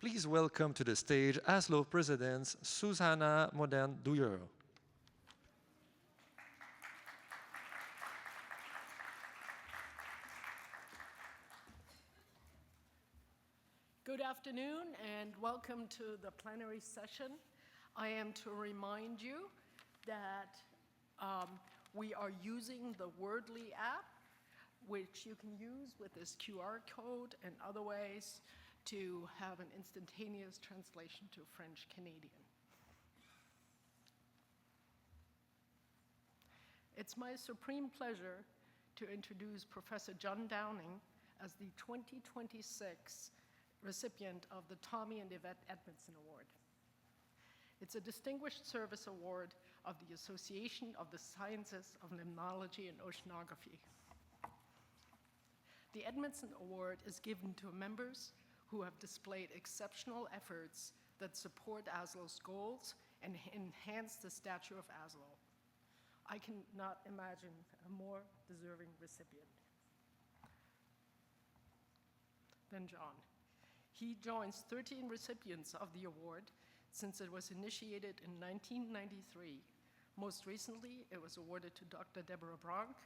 Please welcome to the stage ASLO President Susanna Modern-Douilleur. Good afternoon and welcome to the plenary session. I am to remind you that we are using the Wordly app, which you can use with this QR code and other ways to have an instantaneous translation to French Canadian. It's my supreme pleasure to introduce Professor John Downing as the 2026 recipient of the Tommy and Yvette Edmondson Award. It's a distinguished service award of the Association of the Sciences of Limnology and Oceanography. The Edmondson Award is given to members who have displayed exceptional efforts that support ASLO's goals and enhance the stature of ASLO. I cannot imagine a more deserving recipient than John. He joins 13 recipients of the award since it was initiated in 1993. Most recently, it was awarded to Dr. Deborah Bronk,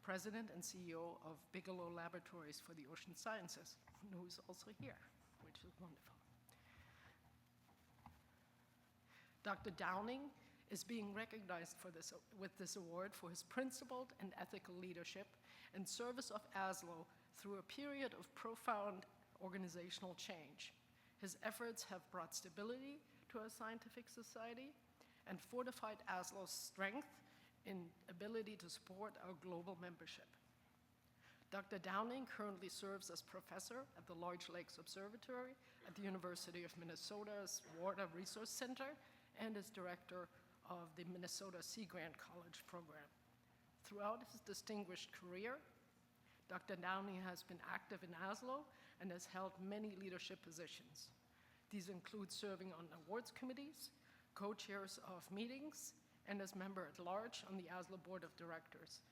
President and CEO of Bigelow Laboratories for the Ocean Sciences, who is also here, which is wonderful. Dr. Downing is being recognized with this award for his principled and ethical leadership and service of ASLO through a period of profound organizational change. His efforts have brought stability to our scientific society and fortified ASLO's strength in ability to support our global membership. Dr. Downing currently serves as professor at the Large Lakes Observatory at the University of Minnesota's Water Resource Center and is director of the Minnesota Sea Grant College program. Throughout his distinguished career, Dr. Downing has been active in ASLO and has held many leadership positions. These include serving on awards committees, co-chairs of meetings, and as member at large on the ASLO Board of Directors,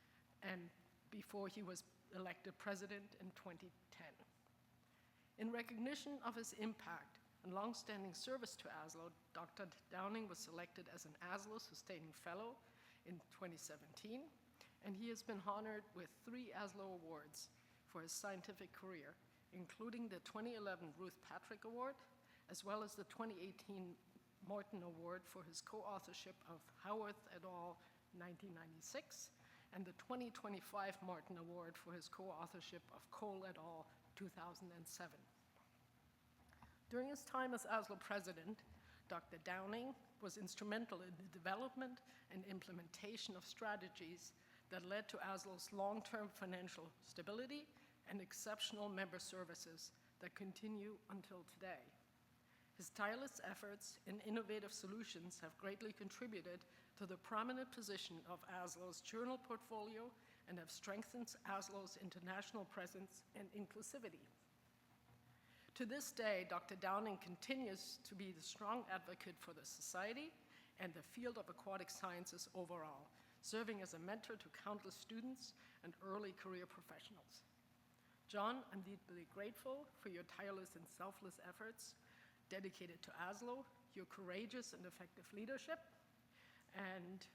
and before he was elected president in 2010. In recognition of his impact and longstanding service to ASLO, Dr. Downing was selected as an ASLO Sustaining Fellow in 2017, and he has been honored with 3 ASLO awards for his scientific career, including the 2011 Ruth Patrick Award, as well as the 2018 Morton Award for his co-authorship of Howarth et al. 1996, and the 2025 Morton Award for his co-authorship of Cole et al. 2007. During his time as ASLO president, Dr. Downing was instrumental in the development and implementation of strategies that led to ASLO's long-term financial stability and exceptional member services that continue until today. His tireless efforts and innovative solutions have greatly contributed to the prominent position of ASLO's journal portfolio and have strengthened ASLO's international presence and inclusivity. To this day, Dr. Downing continues to be the strong advocate for the society and the field of aquatic sciences overall, serving as a mentor to countless students and early career professionals. John, I'm deeply grateful for your tireless and selfless efforts dedicated to ASLO, your courageous and effective leadership, and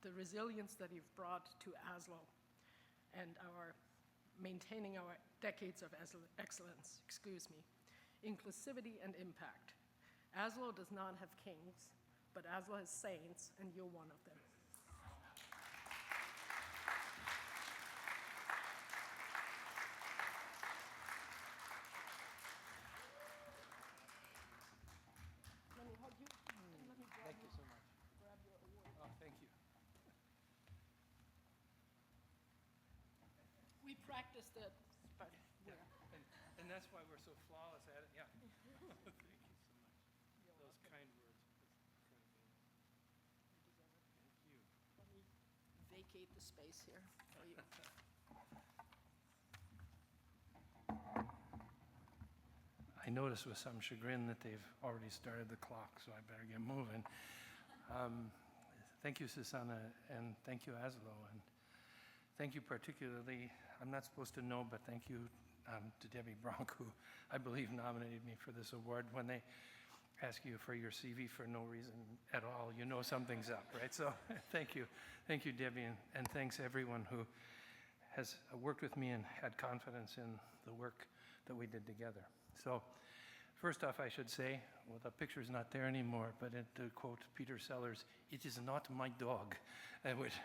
the resilience that you've brought to ASLO and maintaining our decades of excellence, inclusivity and impact. ASLO does not have kings, but ASLO has saints, and you're one of them. Let me hug you. Let me grab Thank you so much. Grab your award. Oh, thank you. We practiced it, but Yeah, and that's why we're so flawless at it. Yeah. Thank you so much. Those kind words. Thank you. Let me vacate the space here for you. I noticed with some chagrin that they've already started the clock, so I better get moving. Thank you, Susanna, and thank you, ASLO, and thank you particularly, I'm not supposed to know, but thank you to Debbie Bronk, who I believe nominated me for this award. When they ask you for your CV for no reason at all, you know something's up, right? So thank you. Thank you, Debbie, and thanks everyone who has worked with me and had confidence in the work that we did together. So first off, I should say, well, the picture's not there anymore, but to quote Peter Sellers, "It is not my dog."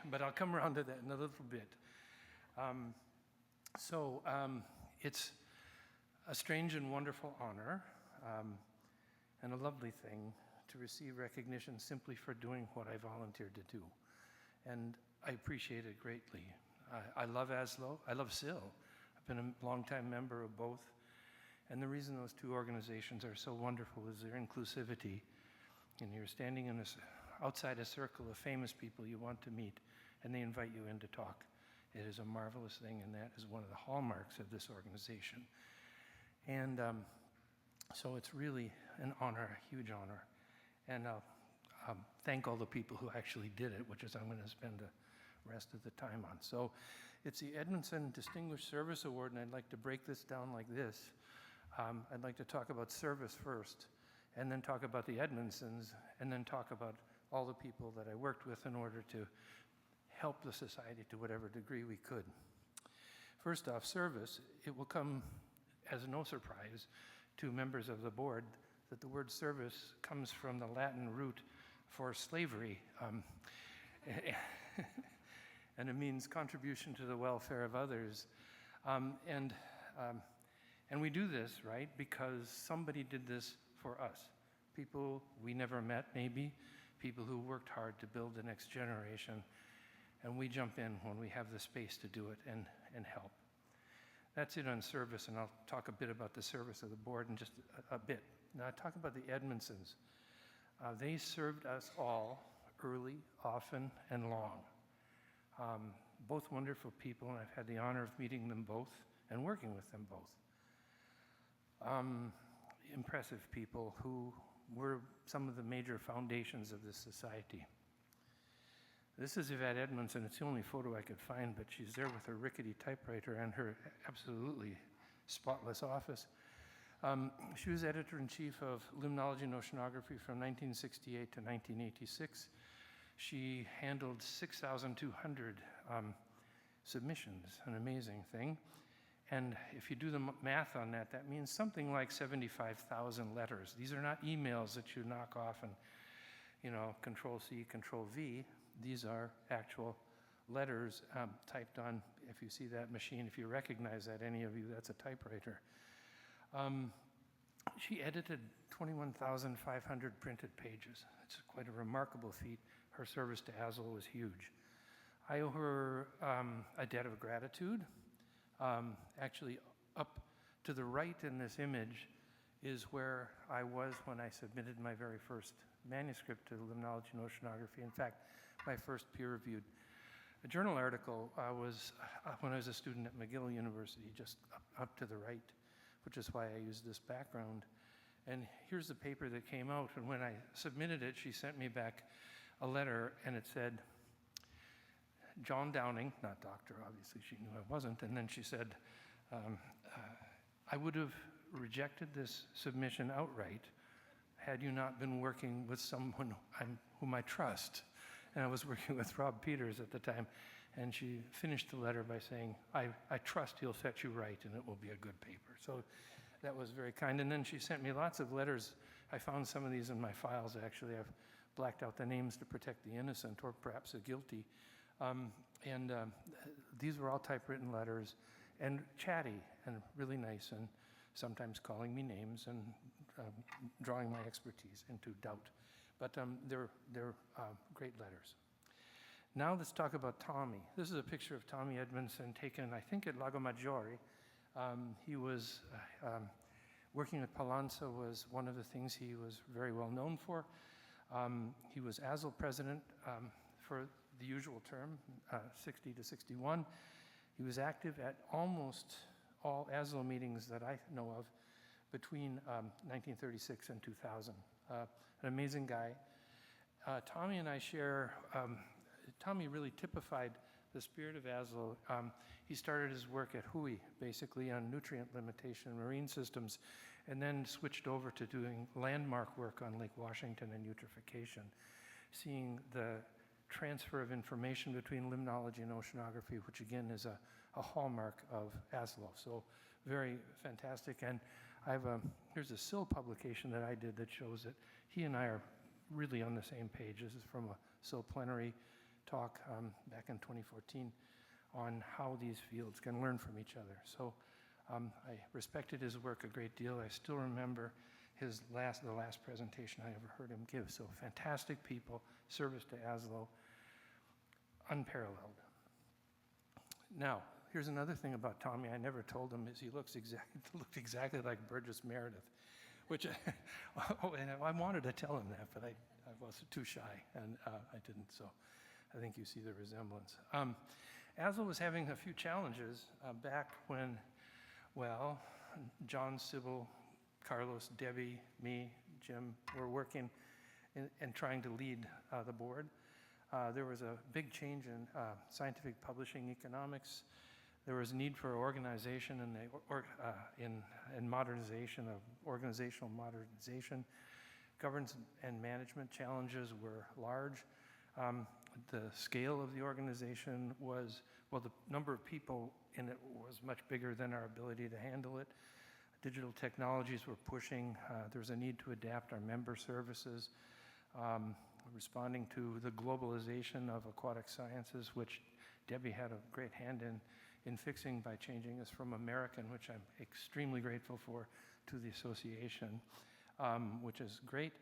But I'll come around to that in a little bit. It's a strange and wonderful honor and a lovely thing to receive recognition simply for doing what I volunteered to do. And I appreciate it greatly. I love ASLO, I love SIL. I've been a longtime member of both. And the reason those two organizations are so wonderful is their inclusivity. And you're standing in outside a circle of famous people you want to meet, and they invite you in to talk. It is a marvelous thing, and that is one of the hallmarks of this organization. And so it's really an honor, a huge honor. And I'll thank all the people who actually did it, which is I'm going to spend the rest of the time on. So it's the Edmondson Distinguished Service Award, and I'd like to break this down like this. I'd like to talk about service first, and then talk about the Edmondsons, and then talk about all the people that I worked with in order to help the society to whatever degree we could. First off, service. It will come as no surprise to members of the board that the word service comes from the Latin root for slavery, and it means contribution to the welfare of others. And we do this, right, because somebody did this for us. People we never met, maybe, people who worked hard to build the next generation, and we jump in when we have the space to do it and help. That's it on service, and I'll talk a bit about the service of the board in just a bit. Now, I'll talk about the Edmondsons. They served us all early, often, and long. Both wonderful people, and I've had the honor of meeting them both and working with them both. Impressive people who were some of the major foundations of this society. This is Yvette Edmondson. It's the only photo I could find, but she's there with her rickety typewriter and her absolutely spotless office. She was editor-in-chief of Limnologie and Oceanography from 1968 to 1986. She handled 6,200 submissions, an amazing thing. And if you do the math on that, that means something like 75,000 letters. These are not emails that you knock off and, Control-C, Control-V. These are actual letters typed on, if you see that machine, if you recognize that, any of you, that's a typewriter. She edited 21,500 printed pages. It's quite a remarkable feat. Her service to ASLO was huge. I owe her a debt of gratitude. Actually, up to the right in this image is where I was when I submitted my very first manuscript to Limnologie and Oceanography. In fact, my first peer-reviewed journal article was when I was a student at McGill University, just up to the right, which is why I used this background. And here's the paper that came out, and when I submitted it, she sent me back a letter, and it said, John Downing, not doctor, obviously she knew I wasn't, and then she said, I would have rejected this submission outright had you not been working with someone whom I trust. And I was working with Rob Peters at the time, and she finished the letter by saying, I trust he'll set you right and it will be a good paper. So that was very kind. And then she sent me lots of letters. I found some of these in my files, actually. I've blacked out the names to protect the innocent or perhaps the guilty. These were all typewritten letters and chatty and really nice, and sometimes calling me names and drawing my expertise into doubt. But they're great letters. Now let's talk about Tommy. This is a picture of Tommy Edmondson taken, I think, at Lago Maggiore. He was working at Pallanza was one of the things he was very well known for. He was ASLO president for the usual term, 60 to 61. He was active at almost all ASLO meetings that I know of between 1936 and 2000. An amazing guy. Tommy and I share, Tommy really typified the spirit of ASLO. He started his work at Hui, basically on nutrient limitation in marine systems, and then switched over to doing landmark work on Lake Washington and eutrophication, seeing the transfer of information between limnology and oceanography, which again is a hallmark of ASLO. So very fantastic. And I have here's a SIL publication that I did that shows that he and I are really on the same page. This is from a SIL plenary talk back in 2014 on how these fields can learn from each other. So I respected his work a great deal. I still remember the last presentation I ever heard him give. So fantastic people, service to ASLO, unparalleled. Now, here's another thing about Tommy I never told him is he looked exactly like Burgess Meredith, which and I wanted to tell him that, but I was too shy, and I didn't, so I think you see the resemblance. ASLO was having a few challenges back when, well, John, Sybil, Carlos, Debbie, me, Jim were working and trying to lead the board. There was a big change in scientific publishing economics. There was a need for organization and modernization of organizational modernization. Governance and management challenges were large. The scale of the organization was, well, the number of people in it was much bigger than our ability to handle it. Digital technologies were pushing. There was a need to adapt our member services, responding to the globalization of aquatic sciences, which Debbie had a great hand in fixing by changing us from American, which I'm extremely grateful for, to the association, which is great,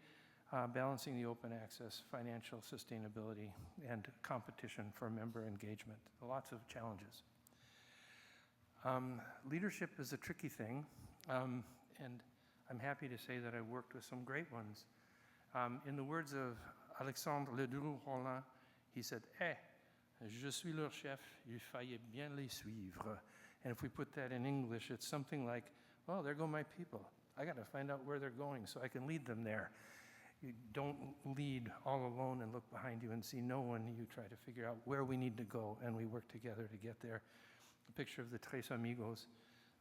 balancing the open access, financial sustainability, and competition for member engagement. Lots of challenges. Leadership is a tricky thing, and I'm happy to say that I worked with some great ones. In the words of Alexandre Ledru-Rollin, he said, je suis leur chef, il fallait bien les suivre. And if we put that in English, it's something like, well, there go my people. I got to find out where they're going so I can lead them there. You don't lead all alone and look behind you and see no one. You try to figure out where we need to go, and we work together to get there. A picture of the Tres Amigos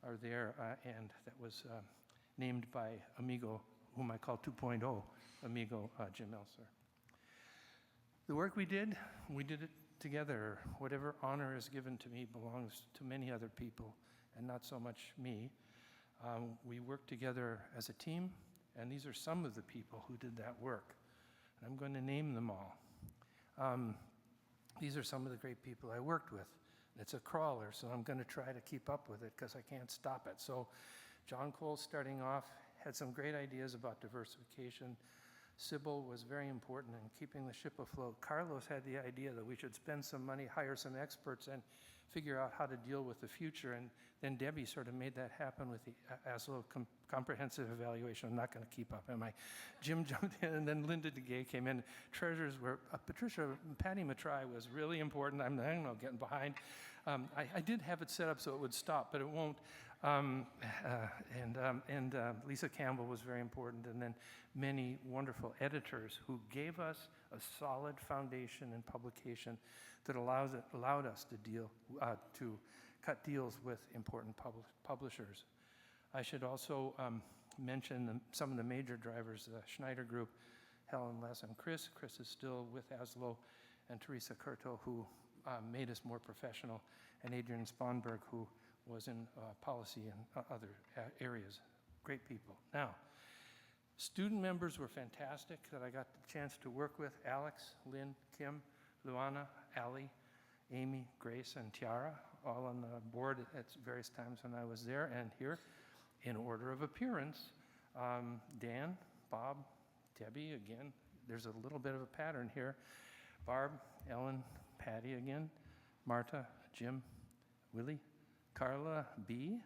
are there, and that was named by Amigo, whom I call 2.0, Amigo Jim Elser. The work we did it together. Whatever honor is given to me belongs to many other people, and not so much me. We worked together as a team, and these are some of the people who did that work. And I'm going to name them all. These are some of the great people I worked with. It's a crawler, so I'm going to try to keep up with it because I can't stop it. So John Cole, starting off, had some great ideas about diversification. Sybil was very important in keeping the ship afloat. Carlos had the idea that we should spend some money, hire some experts, and figure out how to deal with the future. And then Debbie sort of made that happen with the ASLO comprehensive evaluation. I'm not going to keep up, am I? Jim jumped in, and then Linda DeGay came in. Treasurers were Patty Matrai was really important. I'm getting behind. I did have it set up so it would stop, but it won't. Lisa Campbell was very important, and then many wonderful editors who gave us a solid foundation in publication that allowed us to cut deals with important publishers. I should also mention some of the major drivers: the Schneider Group, Helen, Les, and Chris. Chris is still with ASLO, and Teresa Curto, who made us more professional, and Adrian Sponberg, who was in policy and other areas. Great people. Now, student members were fantastic that I got the chance to work with: Alex, Lynn, Kim, Luana, Ali, Amy, Grace, and Tiara, all on the board at various times when I was there. And here, in order of appearance, Dan, Bob, Debbie, again, there's a little bit of a pattern here. Barb, Ellen, Patty again, Marta, Jim, Willie, Carla, B,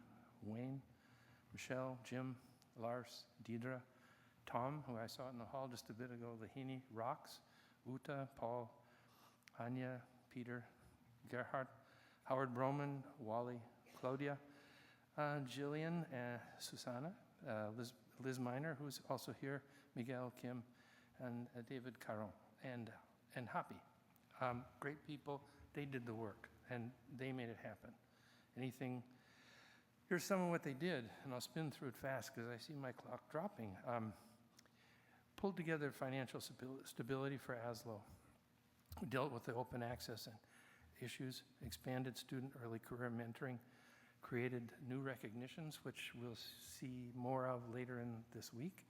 Wayne, Michelle, Jim, Lars, Deidre, Tom, who I saw in the hall just a bit ago, Lahini, Rox, Uta, Paul, Anya, Peter, Gerhard, Howard Broman, Wally, Claudia, Jillian, Susanna, Liz Miner, who's also here, Miguel, Kim, and David Caron, and Happy. Great people. They did the work. and they made it happen. Anything, here's some of what they did, and I'll spin through it fast because I see my clock dropping. Pulled together financial stability for ASLO. We dealt with the open access and issues, expanded student early career mentoring, created new recognitions, which we'll see more of later in this week,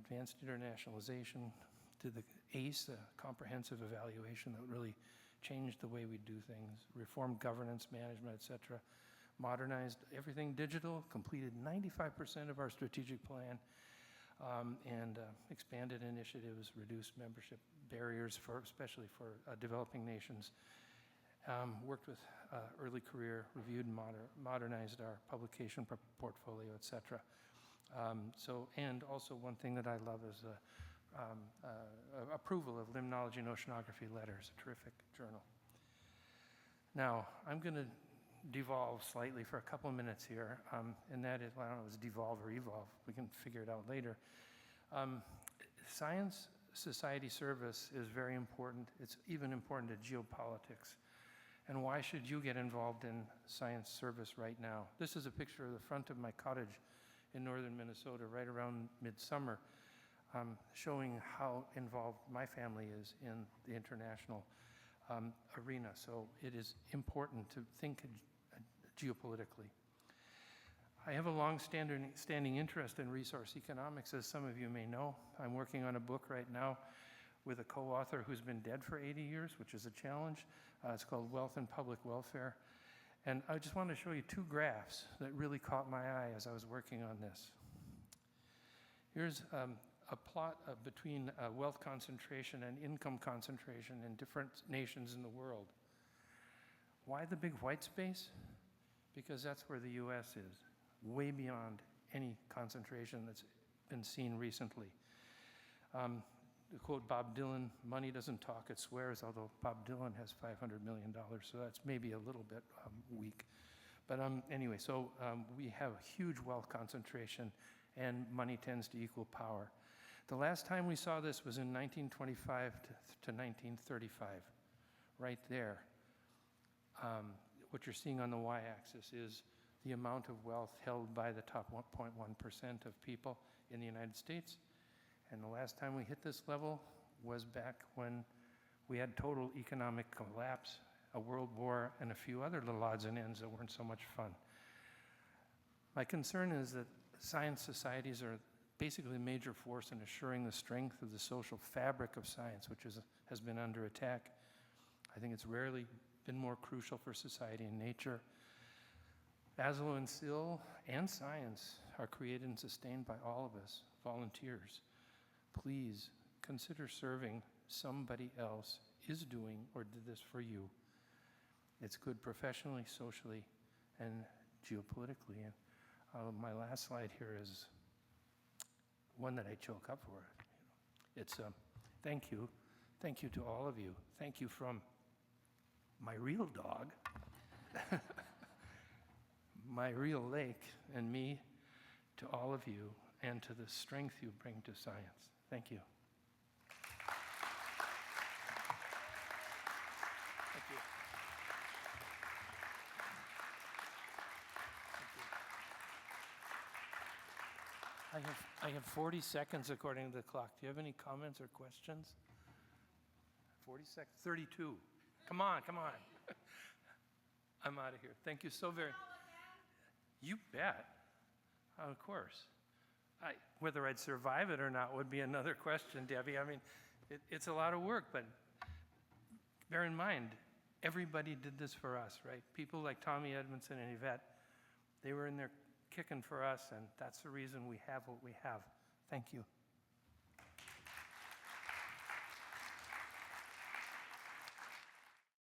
advanced internationalization, to the ACE, a comprehensive evaluation that really changed the way we do things, reformed governance, management, et cetera, modernized everything digital, completed 95% of our strategic plan, and expanded initiatives, reduced membership barriers, especially for developing nations, worked with early career, reviewed and modernized our publication portfolio, et cetera. And also one thing that I love is approval of Limnologie and Oceanography letters, a terrific journal. Now, I'm going to devolve slightly for a couple of minutes here, and that is, well, I don't know if it's devolve or evolve. We can figure it out later. Science society service is very important. It's even important to geopolitics. And why should you get involved in science service right now? This is a picture of the front of my cottage in northern Minnesota right around midsummer, showing how involved my family is in the international arena. So it is important to think geopolitically. I have a long-standing interest in resource economics, as some of you may know. I'm working on a book right now with a co-author who's been dead for 80 years, which is a challenge. It's called Wealth and Public Welfare. And I just want to show you two graphs that really caught my eye as I was working on this. Here's a plot between wealth concentration and income concentration in different nations in the world. Why the big white space? Because that's where the US is, way beyond any concentration that's been seen recently. To quote Bob Dylan, money doesn't talk, it swears, although Bob Dylan has $500 million, so that's maybe a little bit weak. But anyway, so we have huge wealth concentration, and money tends to equal power. The last time we saw this was in 1925 to 1935, right there. What you're seeing on the y-axis is the amount of wealth held by the top 1.1% of people in the United States. And the last time we hit this level was back when we had total economic collapse, a world war, and a few other little odds and ends that weren't so much fun. My concern is that science societies are basically a major force in assuring the strength of the social fabric of science, which has been under attack. I think it's rarely been more crucial for society and nature. ASLO and SIL and science are created and sustained by all of us, volunteers. Please consider serving. Somebody else is doing or did this for you. It's good professionally, socially, and geopolitically. And my last slide here is one that I choke up for. It's thank you. Thank you to all of you. Thank you from my real dog, my real lake, and me, to all of you, and to the strength you bring to science. Thank you. Thank you. Thank you. I have 40 seconds according to the clock. Do you have any comments or questions? 40 seconds? 32. Come on, come on. I'm out of here. Thank you so very much. You bet. Of course. Whether I'd survive it or not would be another question, Debbie. I mean, it's a lot of work, but bear in mind, everybody did this for us, right? People like Tommy Edmondson and Yvette, they were in there kicking for us, and that's the reason we have what we have. Thank you.